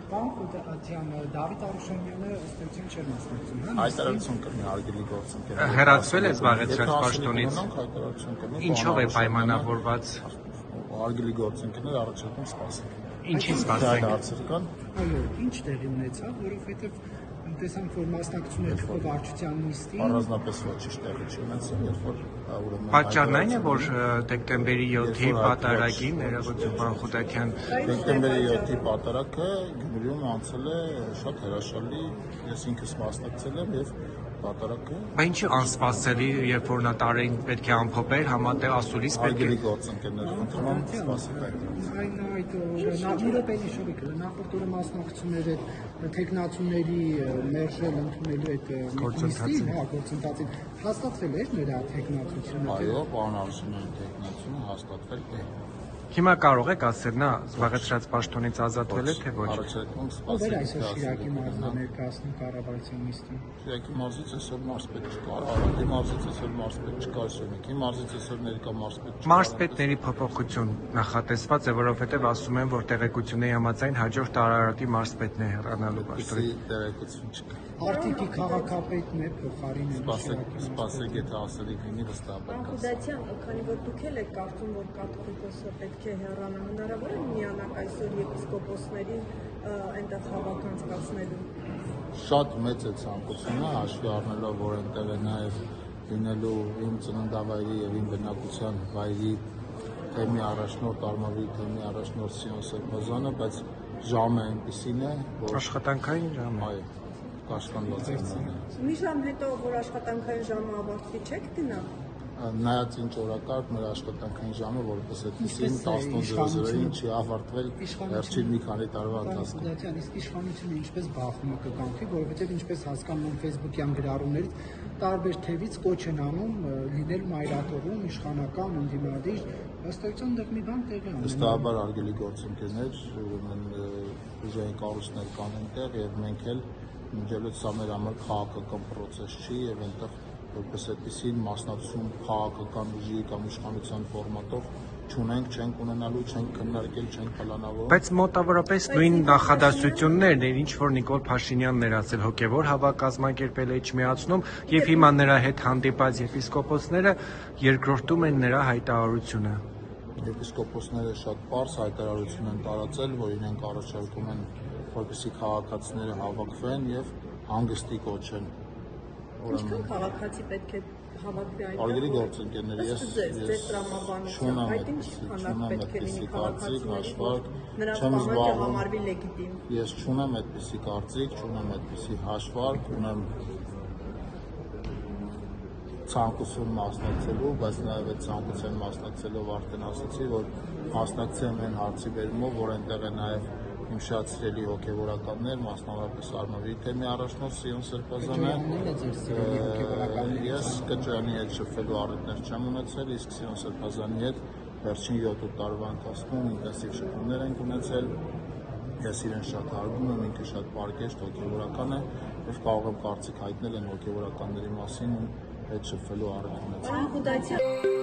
Պարոն Խուտատյան, Դավիթ Արուշանյանը ըստ էության չէր մասնակցում, հա՞։ Հայտարարություն կրնի արգելի գործընկերներ։ Հեռացվել է զբաղեցրած պաշտոնից։ Հայտարարություն կրնի։ Ինչով է պայմանավորված։ Արգելի գործընկերներ առաջարկում սպասեք։ Ինչի սպասենք։ Հարցեր կան։ Այո, ինչ տեղի ունեցավ, որովհետև տեսանք, որ մասնակցում էր վարչության նիստին։ Առանձնապես ոչինչ տեղի չի ունեցել, երբ որ ուրեմն Պատճառն այն է, որ դեկտեմբերի 7-ի պատարագին ներողություն պարոն Խուտատյան դեկտեմբերի 7-ի պատարագը Գյումրիում անցել է շատ հրաշալի, ես ինքս մասնակցել եմ եւ պատարագը Բայց ինչի անսպասելի, երբ որ նա տարին պետք է ամփոփեր, համատեղ ասուլիս պետք է արգելի գործընկերներ խնդրում եմ սպասեք այդ։ Այդ րոպեի շոյք նախորդ օրը մասնակցություններ այդ տեխնացուների մերժել ընդունելու այդ գործընթացին հաստատվել էր նրա տեխնացությունը։ Այո, պարոն Արուշանյանի տեխնացությունը հաստատվել է։ Հիմա կարող եք ասել նա զբաղեցրած պաշտոնից ազատվել է թե ոչ։ Առաջարկում Ով էր սպասեք։ այսօր Շիրակի մարզը ներկայացնում կառավարության նիստին։ Շիրակի մարզից այսօր մարզպետ չկա, Արարատի մարզից այսօր մարզպետ չկա, Սյունիքի մարզից այսօր ներկա մարզպետ չկա։ Մարզպետների փոփոխություն նախատեսված է, որովհետև ասում են, որ տեղեկությունների համաձայն հաջորդ Արարատի մարզպետն է հեռանալու պաշտոնից։ Տեղեկություն չկա։ Արտիկի քաղաքապետն է փոխարինելու Շիրակի Սպասեք, եթե ասելիք լինի վստահաբար կասեմ։ Խուտատյան, քանի որ դուք էլ եք կարծում, որ կաթողիկոսը պետք է հեռանա, հնարավոր է միանալ այսօր եպիսկոպոսների այնտեղ հավաք անցկացնելու։ Շատ մեծ է ցանկությունը, հաշվի առնելով, որ այնտեղ է նաև լինելու իմ ծննդավայրի եւ իմ բնակության վայրի թեմի առաջնորդ Արմավի թեմի առաջնորդ Սիոն Սրբազանը, բայց ժամը այնպեսին է, որ Աշխատանքային ժամ։ այո, կաշկանդված է։ Մի ժամ հետո, որ աշխատանքային ժամը ավարտվի, չեք գնա։ Նայած ինչ օրակարգ մեր աշխատանքային ժամը որպես այդպեսին 18:00-ին չի ավարտվել վերջին մի քանի տարվա ընթացքում։ Խուտատյան, իսկ իշխանությունը ինչպես բախվում է կյանքի, որովհետև ինչպես հասկանում եմ Facebook-յան գրառումներից տարբեր թևից կոչ են անում լինել մայրաթողում, իշխանական, ընդդիմադիր, ըստ էության դեռ մի բան տեղի ունի։ Վստահաբար արգելի գործընկերներ, ուրեմն ուժային կառույցներ կան այնտեղ եւ մենք էլ միջելոց սա մեր համար քաղաքական process չի եւ այնտեղ որպես այդպեսին մասնակցություն քաղաքական ուժի կամ իշխանության ֆորմատով չենք ունենալու, չենք քննարկել, չենք պլանավորել։ Բայց մոտավորապես նույն նախադասություններն էր, ինչ որ Նիկոլ Փաշինյանն էր ասել, հոգևոր հավաք կազմակերպել է իջմիացնում եւ հիմա նրա հետ հանդիպած եպիսկոպոսները երկրորդում են նրա հայտարարությունը։ Եպիսկոպոսները շատ པարզ հայտարարություն են տարածել, որ իրենք առաջարկում են, որպեսզի քաղաքացիները հավաքվեն եւ հանգստի կոչեն։ Ինչքան քաղաքացի պետք է հավաքվի այնտեղ։ Արգելի գործընկերներ, ես չունեմ այդպիսի կարծիք, հաշվարկ, չեմ զբաղվում։ Ես չունեմ այդպիսի կարծիք, չունեմ այդպիսի հաշվարկ, ունեմ ցանկություն մասնակցելու, բայց նաև այդ ցանկության մասնակցելով արդեն ասացի, որ մասնակցեմ այն հարցի բերումով, որ այնտեղ է նաև իմ շատ սիրելի հոգևորականներ, մասնավորապես Արմավի թեմի առաջնորդ Սիոն Սրբազանը։ Ես Կճոյանի հետ շփվելու առիթներ չեմ ունեցել, իսկ Սիոն Սրբազանի հետ վերջին 7 տարվա ընթացքում ինտենսիվ շփումներ ենք ունեցել։ Ես իրեն շատ հարգում եմ, ինքը շատ պարկեշտ հոգևորական է եւ կարող եմ կարծիք հայտնել այն հոգևորականների մասին, հետ շփվելու առիթ ունեցել։